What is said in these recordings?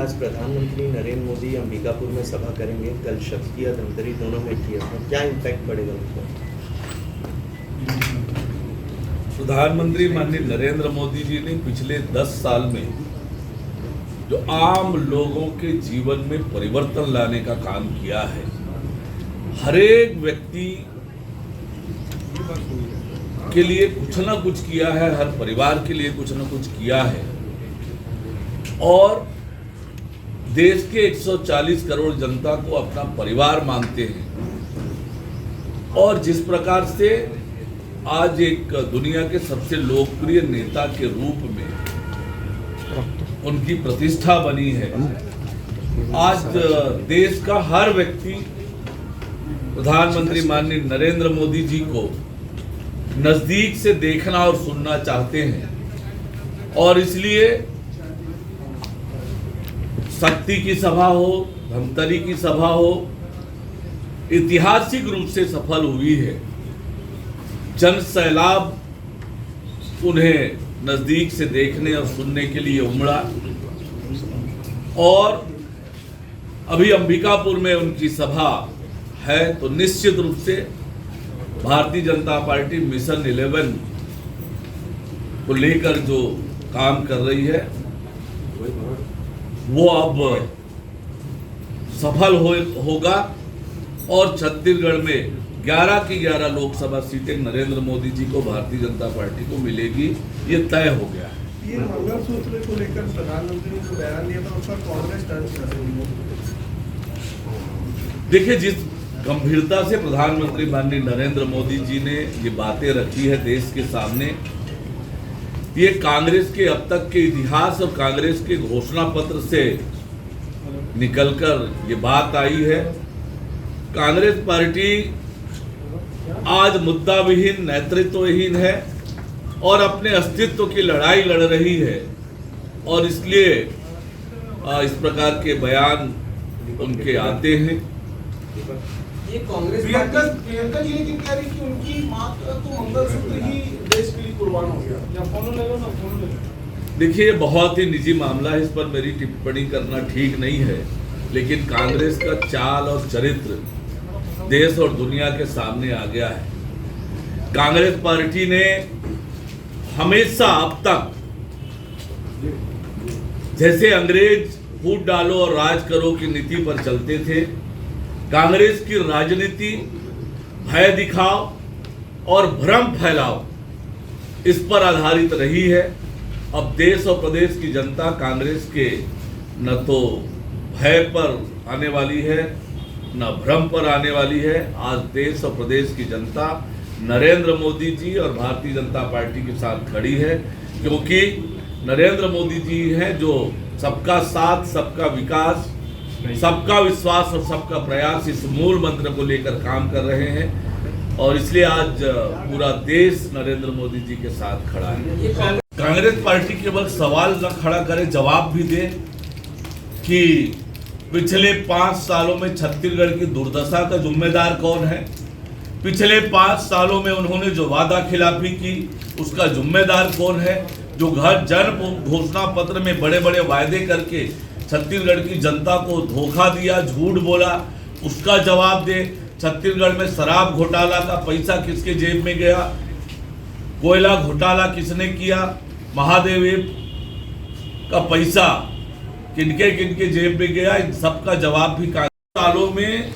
आज प्रधानमंत्री नरेंद्र मोदी अंबिकापुर में सभा करेंगे, कल शक्तिया धमतरी दोनों में किया था, क्या इम्पैक्ट पड़ेगा उनको? प्रधानमंत्री माननीय नरेंद्र मोदी जी ने पिछले 10 साल में जो आम लोगों के जीवन में परिवर्तन लाने का काम किया है, हर एक व्यक्ति के लिए कुछ ना कुछ किया है, हर परिवार के लिए कुछ ना कुछ किया है और देश के 140 करोड़ जनता को अपना परिवार मानते हैं। और जिस प्रकार से आज एक दुनिया के सबसे लोकप्रिय नेता के रूप में उनकी प्रतिष्ठा बनी है, आज देश का हर व्यक्ति प्रधानमंत्री माननीय नरेंद्र मोदी जी को नजदीक से देखना और सुनना चाहते हैं। और इसलिए शक्ति की सभा हो, धमतरी की सभा हो, ऐतिहासिक रूप से सफल हुई है। जन सैलाब उन्हें नजदीक से देखने और सुनने के लिए उमड़ा और अभी अंबिकापुर में उनकी सभा है, तो निश्चित रूप से भारतीय जनता पार्टी मिशन 11 को लेकर जो काम कर रही है वो अब सफल होगा और छत्तीसगढ़ में 11 की 11 लोकसभा सीटें नरेंद्र मोदी जी को भारतीय जनता पार्टी को मिलेगी, ये तय हो गया है। ये मंगलसूत्र को लेकर प्रधानमंत्री ने जो बयान दिया था, उस पर कांग्रेस टर्च कर रही है। देखिए, जिस गंभीरता से प्रधानमंत्री माननीय नरेंद्र मोदी जी ने ये बातें रखी है देश के सामने, ये कांग्रेस के अब तक के इतिहास और कांग्रेस के घोषणा पत्र से निकलकर ये बात आई है। कांग्रेस पार्टी आज मुद्दा विहीन, नेतृत्वहीन है और अपने अस्तित्व की लड़ाई लड़ रही है और इसलिए इस प्रकार के बयान उनके आते हैं। ये कांग्रेस प्रियंका जी ने कह रही कि उनकी मां का तो मंगलसूत्र ही देश के लिए कुर्बान हो गया, या फोन ले लो ना फोन ले लो। देखिए, बहुत ही निजी मामला है, इस पर मेरी टिप्पणी करना ठीक नहीं है, लेकिन कांग्रेस का चाल और चरित्र देश और दुनिया के सामने आ गया है। कांग्रेस पार्टी ने हमेशा अब तक जैसे अंग्रेज फूट डालो और राज करो की नीति पर चलते थे, कांग्रेस की राजनीति भय दिखाओ और भ्रम फैलाओ इस पर आधारित रही है। अब देश और प्रदेश की जनता कांग्रेस के न तो भय पर आने वाली है न भ्रम पर आने वाली है। आज देश और प्रदेश की जनता नरेंद्र मोदी जी और भारतीय जनता पार्टी के साथ खड़ी है, क्योंकि नरेंद्र मोदी जी हैं जो सबका साथ, सबका विकास, सबका विश्वास और सबका प्रयास, इस मूल मंत्र को लेकर काम कर रहे हैं और इसलिए आज पूरा देश नरेंद्र मोदी जी के साथ खड़ा है। कांग्रेस पार्टी केवल सवाल न खड़ा करे, जवाब भी दे कि पिछले 5 सालों में छत्तीसगढ़ की दुर्दशा का जिम्मेदार कौन है। पिछले 5 सालों में उन्होंने जो वादा खिलाफी की उसका जिम्मेदार कौन है। जो घर जन घोषणा पत्र में बड़े बड़े वायदे करके छत्तीसगढ़ की जनता को धोखा दिया, झूठ बोला, उसका जवाब दे। छत्तीसगढ़ में शराब घोटाला का पैसा किसके जेब में गया, कोयला घोटाला किसने किया, महादेव का पैसा किनके किनके जेब में गया, इन सबका जवाब भी कांग्रेस। सालों में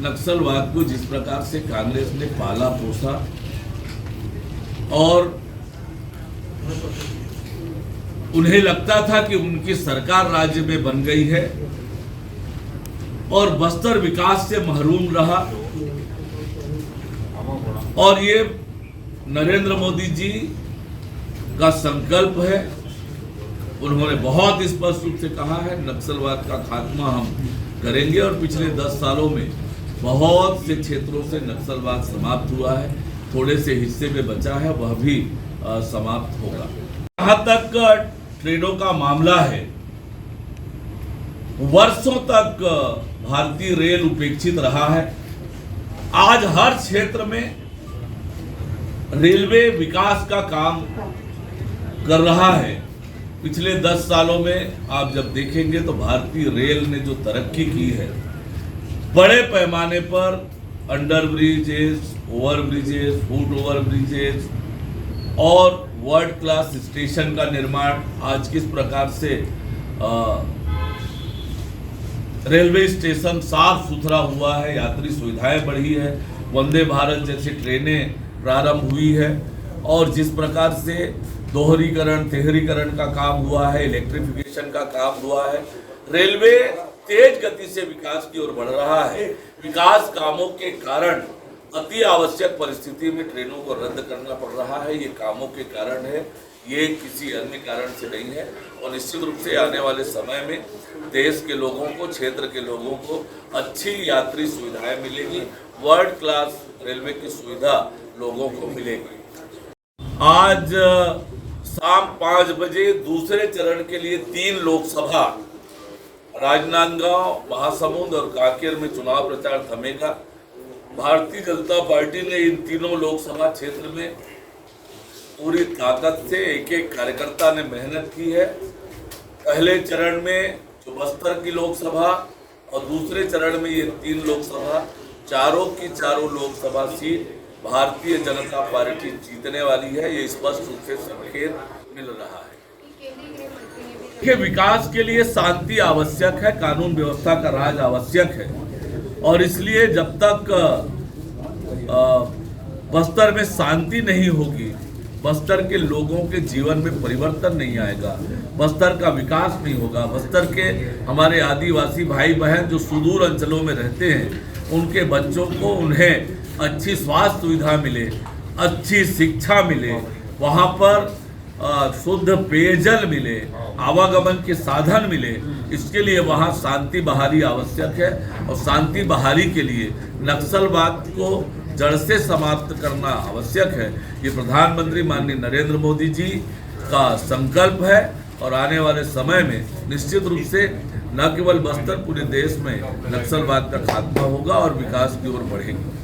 नक्सलवाद को जिस प्रकार से कांग्रेस ने पाला पोसा और उन्हें लगता था कि उनकी सरकार राज्य में बन गई है और बस्तर विकास से महरूम रहा, और ये नरेंद्र मोदी जी का संकल्प है। उन्होंने बहुत स्पष्ट रूप से कहा है नक्सलवाद का खात्मा हम करेंगे और पिछले 10 सालों में बहुत से क्षेत्रों से नक्सलवाद समाप्त हुआ है, थोड़े से हिस्से में बचा है, वह भी समाप्त होगा। जहां तक ट्रेडों का मामला है, वर्षों तक भारतीय रेल उपेक्षित रहा है। आज हर क्षेत्र में रेलवे विकास का काम कर रहा है पिछले 10 सालों में आप जब देखेंगे तो भारतीय रेल ने जो तरक्की की है, बड़े पैमाने पर under bridges, over bridges, foot over bridges और वर्ल्ड क्लास स्टेशन का निर्माण, आज किस प्रकार से रेलवे स्टेशन साफ सुथरा हुआ है, यात्री सुविधाएं बढ़ी है, वंदे भारत जैसी ट्रेनें प्रारंभ हुई है और जिस प्रकार से दोहरीकरण तिहरीकरण का काम हुआ है, इलेक्ट्रिफिकेशन का काम हुआ है, रेलवे तेज गति से विकास की ओर बढ़ रहा है। विकास कामों के कारण अति आवश्यक परिस्थिति में ट्रेनों को रद्द करना पड़ रहा है। ये कामों के कारण है, ये किसी अन्य कारण से नहीं है और निश्चित रूप से आने वाले समय में देश के लोगों को, क्षेत्र के लोगों को अच्छी यात्री सुविधाएं मिलेगी, वर्ल्ड क्लास रेलवे की सुविधा लोगों को मिलेगी। आज शाम 5 बजे दूसरे चरण के लिए 3 लोकसभा राजनांदगांव, महासमुंद और कांकेर में चुनाव प्रचार थमेगा। भारतीय जनता पार्टी ने इन तीनों लोकसभा क्षेत्र में पूरी ताकत से एक एक कार्यकर्ता ने मेहनत की है। पहले चरण में जो बस्तर की लोकसभा और दूसरे चरण में ये 3 लोकसभा, चारों की चारों लोकसभा सीट भारतीय जनता पार्टी जीतने वाली है। ये स्पष्ट रूप से संकेत मिल रहा है कि विकास के लिए शांति आवश्यक है, कानून व्यवस्था का राज आवश्यक है और इसलिए जब तक बस्तर में शांति नहीं होगी, बस्तर के लोगों के जीवन में परिवर्तन नहीं आएगा, बस्तर का विकास नहीं होगा, बस्तर के हमारे आदिवासी भाई बहन जो सुदूर अंचलों में रहते हैं, उनके बच्चों को उन्हें अच्छी स्वास्थ्य सुविधा मिले, अच्छी शिक्षा मिले, वहाँ पर शुद्ध पेयजल मिले, आवागमन के साधन मिले, इसके लिए वहाँ शांति बहाली आवश्यक है और शांति बहाली के लिए नक्सलवाद को जड़ से समाप्त करना आवश्यक है। ये प्रधानमंत्री माननीय नरेंद्र मोदी जी का संकल्प है और आने वाले समय में निश्चित रूप से न केवल बस्तर, पूरे देश में नक्सलवाद का खात्मा होगा और विकास की ओर बढ़ेगी।